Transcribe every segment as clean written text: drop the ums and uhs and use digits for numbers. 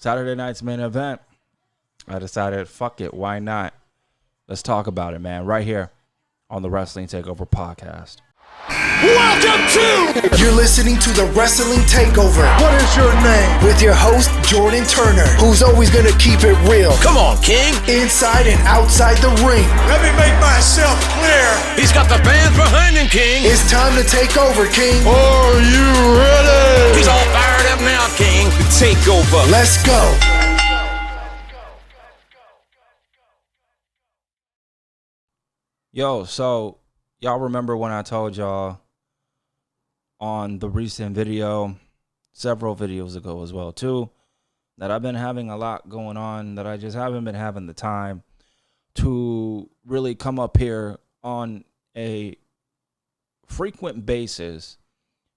Saturday night's main event. I decided, fuck it, why not? Let's talk about it, man, right here on the Wrestling Takeover podcast. Welcome to... You're listening to the Wrestling Takeover. What is your name? With your host, Jordan Turner, who's always going to keep it real. Come on, King. Inside and outside the ring. Let me make myself clear. He's got the fans behind him, King. It's time to take over, King. Are you ready? He's all fired up now, King. The Takeover. Let's go. Yo, so y'all remember when I told y'all on the recent video, several videos ago as well too, that I've been having a lot going on, that I just haven't been having the time to really come up here on a frequent basis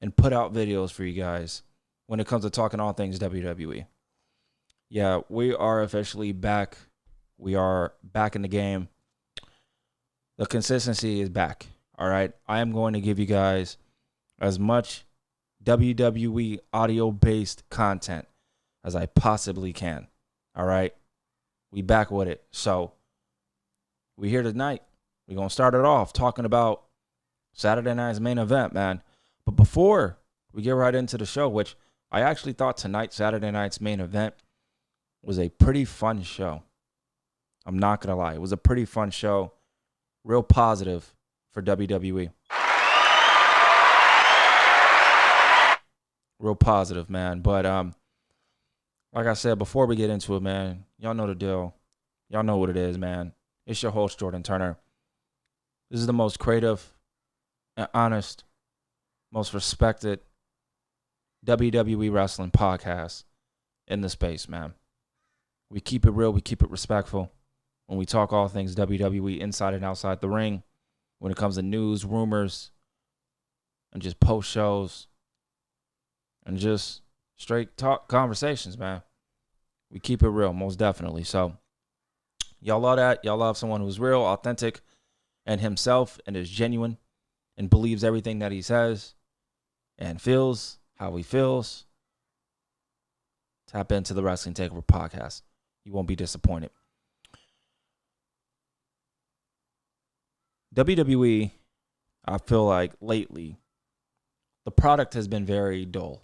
and put out videos for you guys when it comes to talking all things WWE. Yeah, we are officially back. We are back in the game. The consistency is back, all right? I am going to give you guys as much WWE audio-based content as I possibly can, all right? We back with it. So we here tonight. We're going to start it off talking about Saturday night's main event, man. But before we get right into the show, which I actually thought tonight, Saturday night's main event, was a pretty fun show. I'm not going to lie. It was a pretty fun show. Real positive for WWE. Real positive, man. But like I said, before we get into it, man, y'all know the deal. Y'all know what it is, man. It's your host, Jordan Turner. This is the most creative and honest, most respected WWE wrestling podcast in the space, man. We keep it real. We keep it respectful. When we talk all things WWE inside and outside the ring, when it comes to news, rumors, and just post shows, and just straight talk conversations, man. We keep it real, most definitely. So, y'all love that. Y'all love someone who's real, authentic, and himself, and is genuine, and believes everything that he says, and feels how he feels. Tap into the Wrestling Takeover podcast. You won't be disappointed. WWE, I feel like lately, the product has been very dull.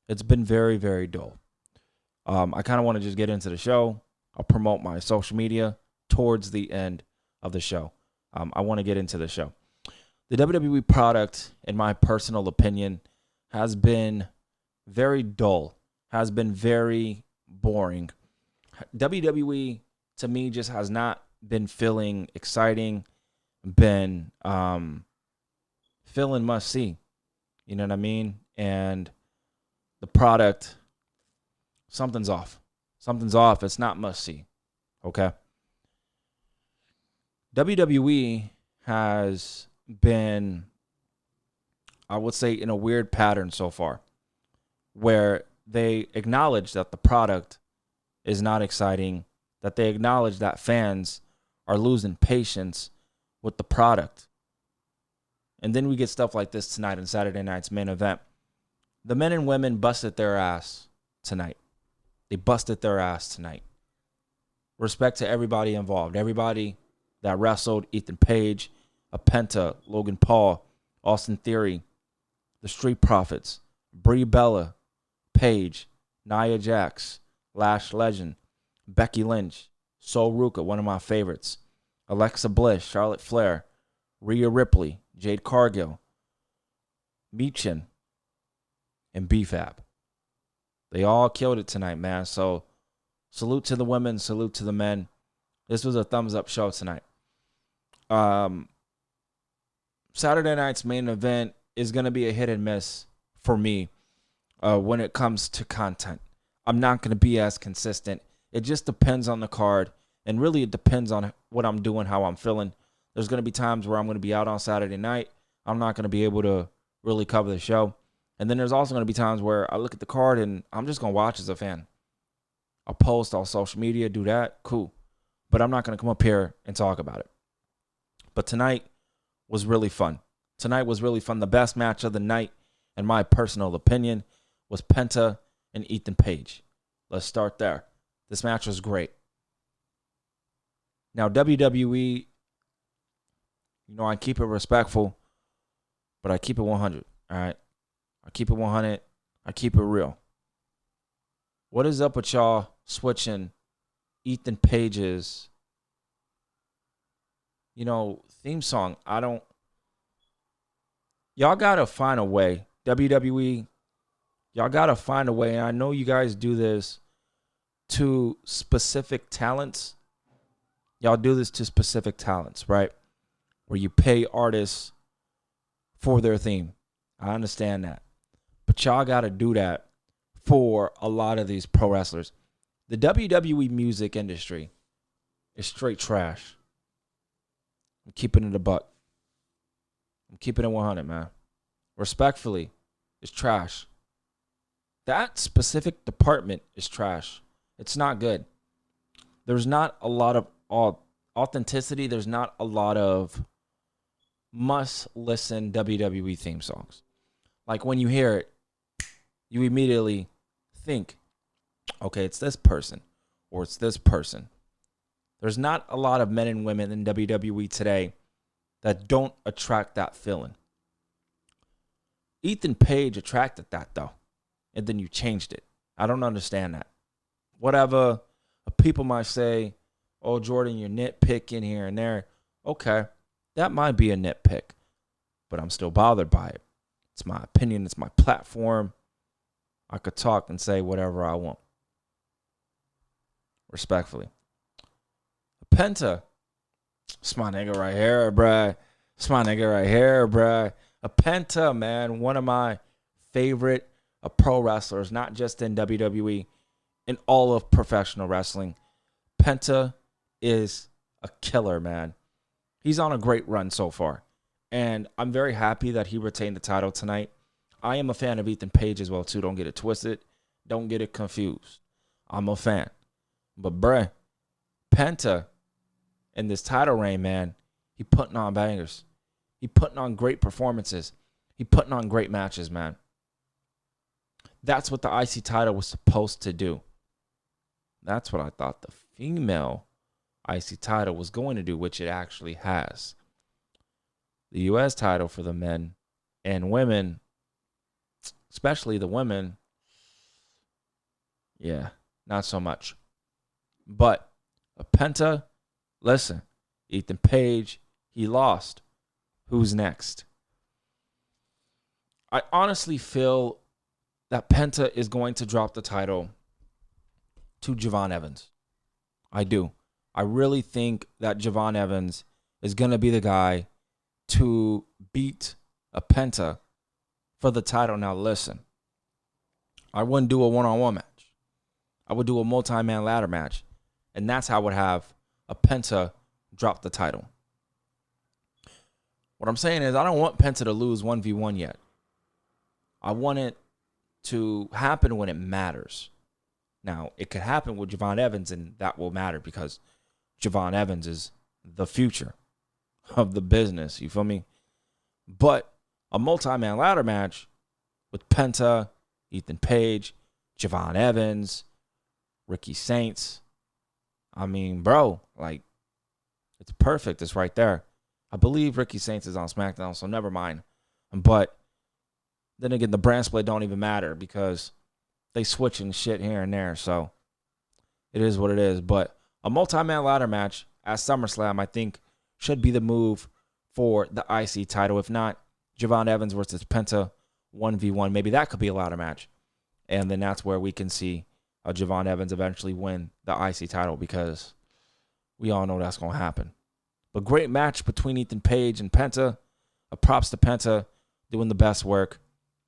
It's been very, very dull. I kind of want to just get into the show. I'll promote my social media towards the end of the show. I want to get into the show. The WWE product, in my personal opinion, has been very dull, has been very boring. WWE, to me, just has not been feeling exciting, been feeling must see, you know what I mean? And the product, something's off. It's not must see. Okay. WWE has been, I would say, in a weird pattern so far, where they acknowledge that the product is not exciting, that they acknowledge that fans are losing patience with the product. And then we get stuff like this tonight on Saturday night's main event. The men and women busted their ass tonight. They busted their ass tonight. Respect to everybody involved. Everybody that wrestled: Ethan Page, Penta, Logan Paul, Austin Theory, the Street Profits, Brie Bella, Paige, Nia Jax, Lash Legend, Becky Lynch, Sol Ruka, one of my favorites, Alexa Bliss, Charlotte Flair, Rhea Ripley, Jade Cargill, Michin, and B-Fab. They all killed it tonight, man. So salute to the women, salute to the men. This was a thumbs-up show tonight. Saturday night's main event is going to be a hit and miss for me when it comes to content. I'm not going to be as consistent. It just depends on the card. And really, it depends on what I'm doing, how I'm feeling. There's going to be times where I'm going to be out on Saturday night. I'm not going to be able to really cover the show. And then there's also going to be times where I look at the card and I'm just going to watch as a fan. I'll post on social media, do that, cool. But I'm not going to come up here and talk about it. But tonight was really fun. Tonight was really fun. The best match of the night, in my personal opinion, was Penta and Ethan Page. Let's start there. This match was great. Now, WWE, I keep it respectful, but I keep it 100, all right? I keep it 100. I keep it real. What is up with y'all switching Ethan Page's, theme song? Y'all got to find a way. WWE, y'all got to find a way. And I know you guys do this to specific talents. Y'all do this to specific talents, right? Where you pay artists for their theme. I understand that. But y'all got to do that for a lot of these pro wrestlers. The WWE music industry is straight trash. I'm keeping it a buck. I'm keeping it 100, man. Respectfully, it's trash. That specific department is trash. It's not good. There's not a lot of authenticity. There's not a lot of must-listen WWE theme songs. Like when you hear it, you immediately think, okay, it's this person or it's this person. There's not a lot of men and women in WWE today that don't attract that feeling. Ethan Page attracted that, though, and then you changed it. I don't understand that. Whatever, people might say, oh, Jordan, you're nitpicking here and there. Okay, that might be a nitpick, but I'm still bothered by it. It's my opinion. It's my platform. I could talk and say whatever I want. Respectfully. Penta. It's my nigga right here, bruh. It's my nigga right here, bruh. A Penta, man. One of my favorite pro wrestlers, not just in WWE, in all of professional wrestling. Penta is a killer, man. He's on a great run so far. And I'm very happy that he retained the title tonight. I am a fan of Ethan Page as well, too. Don't get it twisted. Don't get it confused. I'm a fan. But, bruh, Penta in this title reign, man, he putting on bangers. He putting on great performances. He putting on great matches, man. That's what the IC title was supposed to do. That's what I thought the female IC title was going to do, which it actually has. The US title for the men and women, especially the women, yeah, not so much. But a Penta, listen, Ethan Page, he lost. Who's next? I honestly feel that Penta is going to drop the title to Javon Evans. I do. I really think that Javon Evans is going to be the guy to beat a Penta for the title. Now, listen, I wouldn't do a one-on-one match. I would do a multi-man ladder match, and that's how I would have a Penta drop the title. What I'm saying is I don't want Penta to lose 1v1 yet. I want it to happen when it matters. Now, it could happen with Javon Evans, and that will matter because Javon Evans is the future of the business. You feel me? But a multi-man ladder match with Penta, Ethan Page, Javon Evans, Ricky Saints. I mean, bro, like, it's perfect. It's right there. I believe Ricky Saints is on SmackDown, so never mind. But then again, the brand split don't even matter because they switching shit here and there. So it is what it is. But a multi-man ladder match at SummerSlam, I think, should be the move for the IC title. If not, Javon Evans versus Penta 1v1. Maybe that could be a ladder match. And then that's where we can see Javon Evans eventually win the IC title because we all know that's going to happen. But great match between Ethan Page and Penta. Props to Penta doing the best work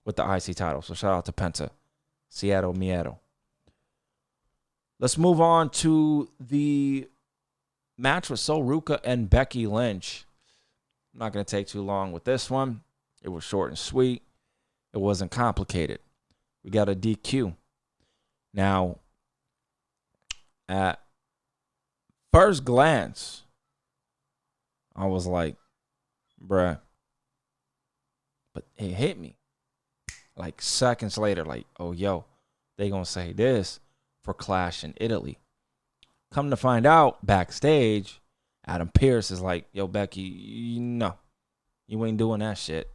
with the IC title. So shout out to Penta. Seattle Miedo. Let's move on to the match with Sol Ruca and Becky Lynch. I'm not going to take too long with this one. It was short and sweet. It wasn't complicated. We got a DQ. Now, at first glance, I was like, bruh. But it hit me. Like seconds later, like, oh, yo, they going to say this for Clash in Italy. Come to find out, backstage, Adam Pearce is like, yo, Becky, no, you ain't doing that shit.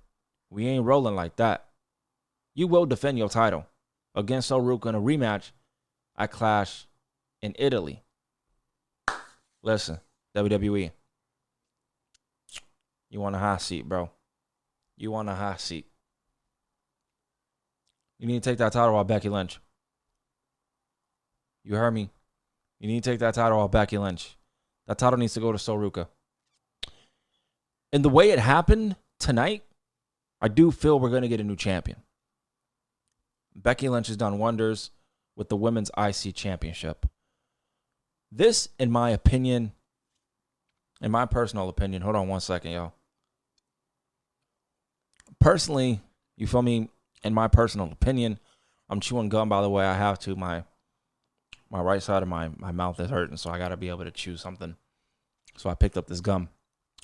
We ain't rolling like that. You will defend your title against Soruka in a rematch at Clash in Italy. Listen, WWE, you want a hot seat, bro. You want a hot seat. You need to take that title off Becky Lynch. You heard me. You need to take that title off Becky Lynch. That title needs to go to Soruka. And the way it happened tonight, I do feel we're going to get a new champion. Becky Lynch has done wonders with the Women's IC Championship. This, in my opinion, in my personal opinion, hold on one second, y'all. Personally, you feel me? In my personal opinion, I'm chewing gum, by the way. I have to. My right side of my mouth is hurting, so I got to be able to chew something. So I picked up this gum.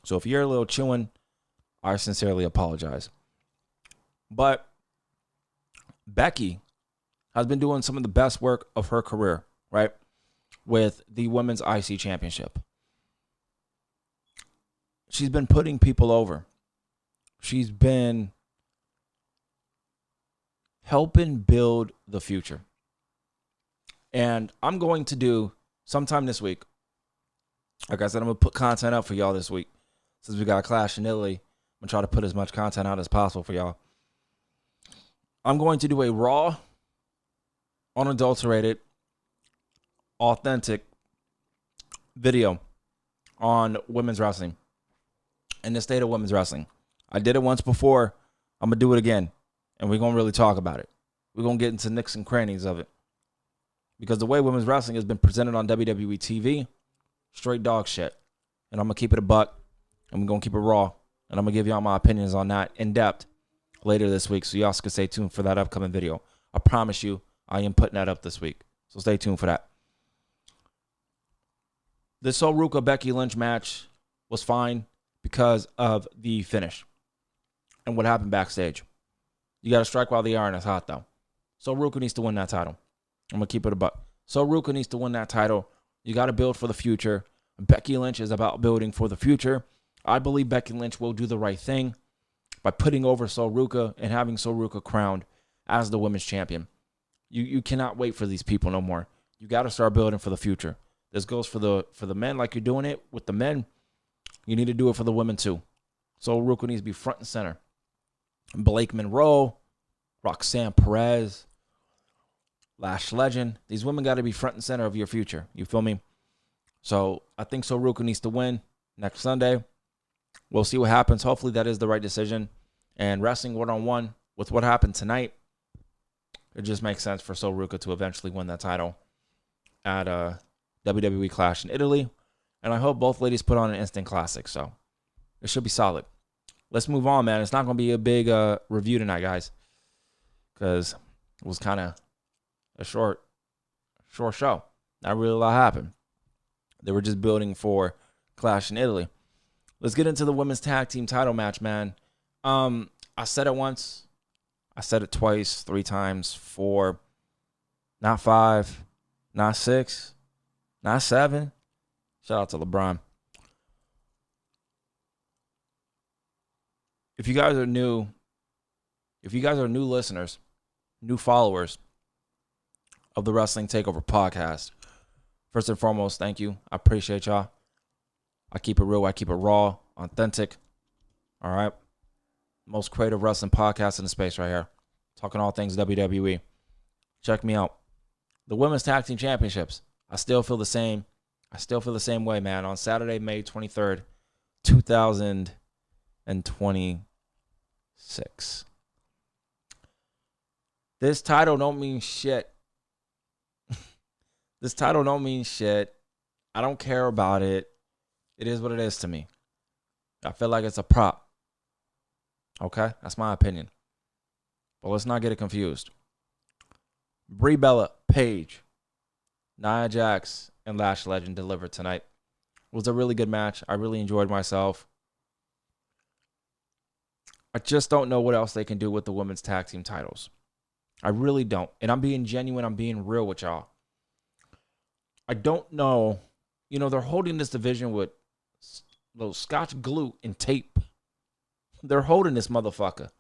So if you're a little chewing, I sincerely apologize. But Becky has been doing some of the best work of her career, right? With the Women's IC Championship. She's been putting people over. She's been helping build the future. And I'm going to do sometime this week. Like I said, I'm going to put content up for y'all this week. Since we got a Clash in Italy, I'm going to try to put as much content out as possible for y'all. I'm going to do a raw, unadulterated, authentic video on women's wrestling and the state of women's wrestling. I did it once before. I'm going to do it again. And we're going to really talk about it. We're going to get into nicks and crannies of it. Because the way women's wrestling has been presented on WWE TV, straight dog shit. And I'm going to keep it a buck. And we're going to keep it raw. And I'm going to give y'all my opinions on that in depth later this week. So y'all can stay tuned for that upcoming video. I promise you, I am putting that up this week. So stay tuned for that. The Soruka Becky Lynch match was fine because of the finish and what happened backstage. You got to strike while the iron is hot, though. Soruka needs to win that title. I'm going to keep it a buck. Soruka needs to win that title. You got to build for the future. Becky Lynch is about building for the future. I believe Becky Lynch will do the right thing by putting over Soruka and having Soruka crowned as the women's champion. You cannot wait for these people no more. You got to start building for the future. This goes for the men like you're doing it with the men. You need to do it for the women too. Soruka needs to be front and center. Blake Monroe, Roxanne Perez, Lash Legend. These women got to be front and center of your future. You feel me? So I think Soruka needs to win next Sunday. We'll see what happens. Hopefully that is the right decision. And wrestling one-on-one with what happened tonight, it just makes sense for Soruka to eventually win that title at WWE Clash in Italy. And I hope both ladies put on an instant classic. So it should be solid. Let's move on, man. It's not going to be a big review tonight, guys, because it was kind of a short show. Not really a lot happened. They were just building for Clash in Italy. Let's get into the women's tag team title match, man. I said it once. I said it twice, 3 times, 4, not 5, not 6, not 7. Shout out to LeBron. If you guys are new listeners, new followers of the Wrestling Takeover podcast, first and foremost, thank you. I appreciate y'all. I keep it real. I keep it raw, authentic. All right. Most creative wrestling podcast in the space right here. Talking all things WWE. Check me out. The Women's Tag Team Championships. I still feel the same. I still feel the same way, man. On Saturday, May 23rd, 2026. This title don't mean shit. This title don't mean shit. I don't care about it. It is what it is to me. I feel like it's a prop. Okay? That's my opinion. But let's not get it confused. Brie Bella, Paige, Nia Jax, and Lash Legend delivered tonight. It was a really good match. I really enjoyed myself. I just don't know what else they can do with the women's tag team titles. I really don't. And I'm being genuine. I'm being real with y'all. I don't know. You know, they're holding this division with little scotch glue and tape. They're holding this motherfucker.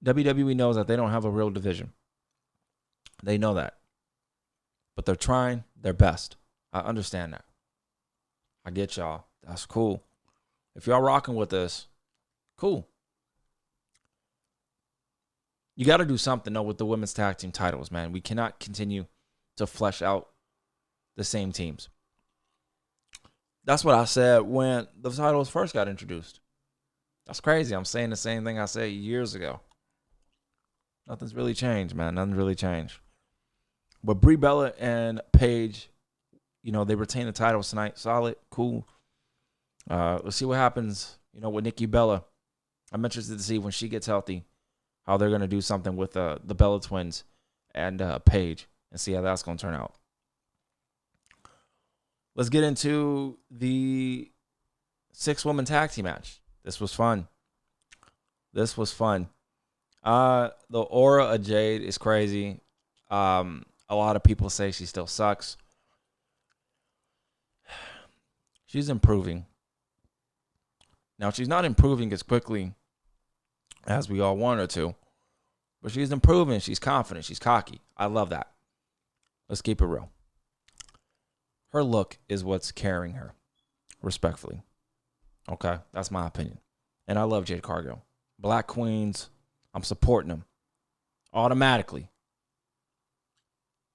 WWE knows that they don't have a real division. They know that. But they're trying their best. I understand that. I get y'all. That's cool. If y'all rocking with this, cool. You got to do something, though, with the women's tag team titles, man. We cannot continue to flesh out the same teams. That's what I said when the titles first got introduced. That's crazy. I'm saying the same thing I said years ago. Nothing's really changed, man. Nothing's really changed. But Brie Bella and Paige, you know, they retain the titles tonight. Solid, cool. Let's see what happens, you know, with Nikki Bella. I'm interested to see when she gets healthy how they're going to do something with the Bella twins and Paige and see how that's going to turn out. Let's get into the 6-woman tag team match. This was fun. The aura of Jade is crazy. A lot of people say she still sucks. She's improving. Now, she's not improving as quickly as we all want her to, but she's improving. She's confident. She's cocky. I love that. Let's keep it real. Her look is what's carrying her, respectfully. Okay? That's my opinion. And I love Jade Cargill. Black Queens, I'm supporting them automatically.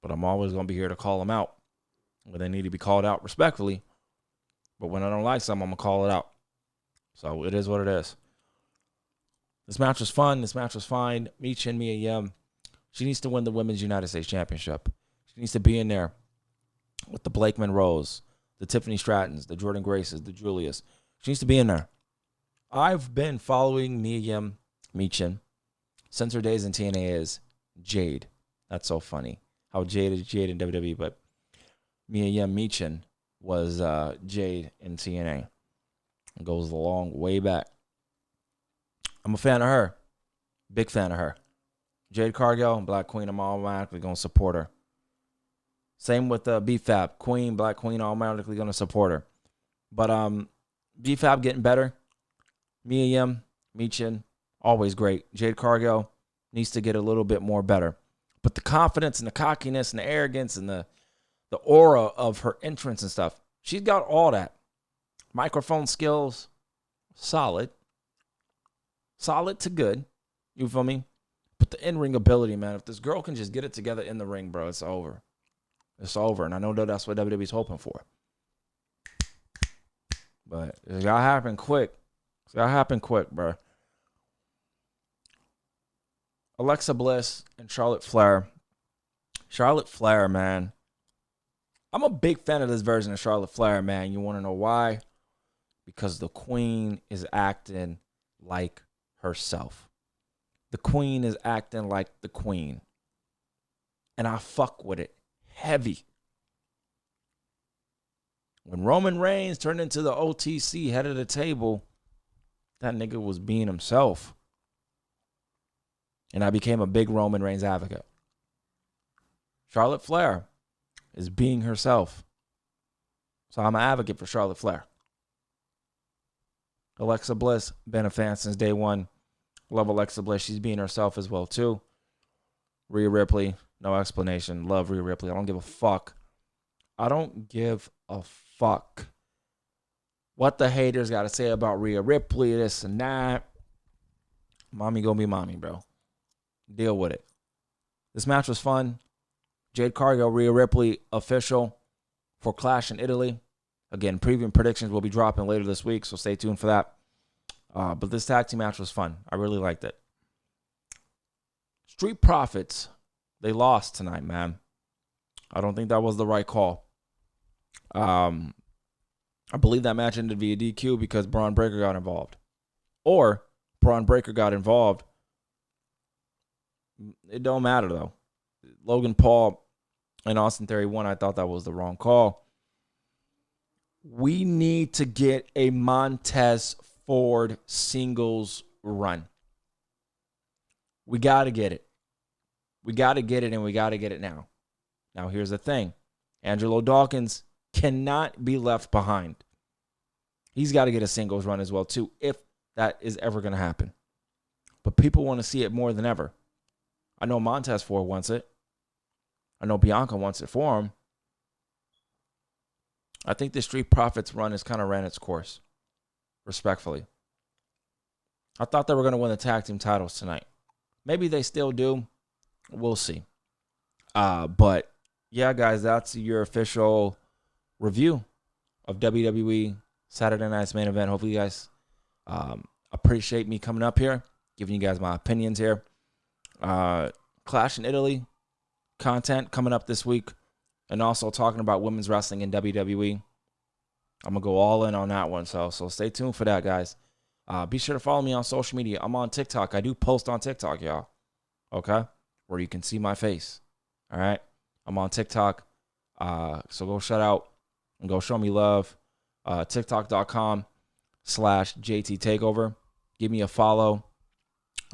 But I'm always going to be here to call them out when they need to be called out respectfully. But when I don't like something, I'm going to call it out. So it is what it is. This match was fun. This match was fine. Michin, Mia Yim. She needs to win the Women's United States Championship. She needs to be in there with the Blake Monroes, the Tiffany Strattons, the Jordan Graces, the Julias. She needs to be in there. I've been following Mia Yim, Michin, since her days in TNA as Jade. That's so funny. How Jade is Jade in WWE, but Mia Yim Michin was Jade in TNA. It goes a long way back. I'm a fan of her. Big fan of her. Jade Cargill, Black Queen, I'm automatically going to support her. Same with BFAB. Queen, Black Queen, automatically going to support her. But BFAB getting better. Mia Yim, Michin, always great. Jade Cargill needs to get a little bit more better. But the confidence and the cockiness and the arrogance and the aura of her entrance and stuff, she's got all that. Microphone skills, solid. Solid to good. You feel me? But the in-ring ability, man, if this girl can just get it together in the ring, bro, it's over. It's over. And I know that's what WWE's hoping for. But it gotta happen quick. It's gotta happen quick, bro. Alexa Bliss and Charlotte Flair. Charlotte Flair, man. I'm a big fan of this version of Charlotte Flair, man. You want to know why? Because the queen is acting like herself. The queen is acting like the queen. And I fuck with it heavy. When Roman Reigns turned into the OTC head of the table, that nigga was being himself. And I became a big Roman Reigns advocate. Charlotte Flair is being herself. So I'm an advocate for Charlotte Flair. Alexa Bliss, been a fan since day one. Love Alexa Bliss. She's being herself as well, too. Rhea Ripley, no explanation. Love Rhea Ripley. I don't give a fuck. I don't give a fuck what the haters got to say about Rhea Ripley, this and that. Mommy gonna be mommy, bro. Deal with it. This match was fun. Jade Cargill, Rhea Ripley, official for Clash in Italy. Again, preview and predictions will be dropping later this week, so stay tuned for that. But this tag team match was fun. I really liked it. Street Profits, they lost tonight, man. I don't think that was the right call. I believe that match ended via DQ because Braun Breaker got involved. Or Braun Breaker got involved. It don't matter, though. Logan Paul and Austin Theory won. I thought that was the wrong call. We need to get a Montez Ford singles run. We got to get it. We got to get it, and we got to get it now. Now, here's the thing. Angelo Dawkins cannot be left behind. He's got to get a singles run as well, too, if that is ever going to happen. But people want to see it more than ever. I know Montez Ford wants it. I know Bianca wants it for him. I think the Street Profits run has kind of ran its course, respectfully. I thought they were going to win the tag team titles tonight. Maybe they still do. We'll see. But, yeah, guys, that's your official review of WWE Saturday Night's Main Event. Hopefully you guys appreciate me coming up here, giving you guys my opinions here. Clash in Italy content coming up this week, and also talking about women's wrestling in WWE. I'm going to go all in on that one, so stay tuned for that, guys. Be sure to follow me on social media. I'm on TikTok. I do post on TikTok, y'all, okay, where you can see my face, all right? I'm on TikTok, so go shout out and go show me love. TikTok.com/JT Takeover. Give me a follow.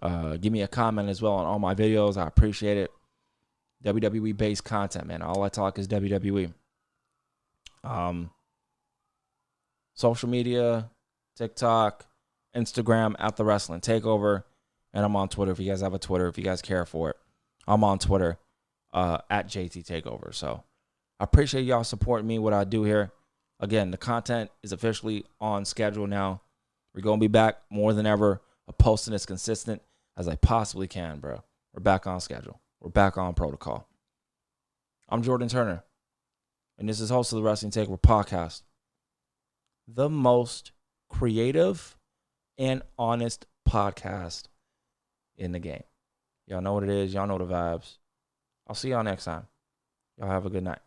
Give me a comment as well on all my videos. I appreciate it. WWE-based content, man. All I talk is WWE. Social media, TikTok, Instagram, @TheWrestlingTakeover. And I'm on Twitter if you guys have a Twitter, if you guys care for it. I'm on Twitter, @JT Takeover. So I appreciate y'all supporting me, what I do here. Again, the content is officially on schedule now. We're going to be back more than ever. Posting as consistent as I possibly can, bro. We're back on schedule. We're back on protocol. I'm Jordan Turner, and this is host of the Wrestling Takeover podcast. The most creative and honest podcast in the game. Y'all know what it is. Y'all know the vibes. I'll see y'all next time. Y'all have a good night.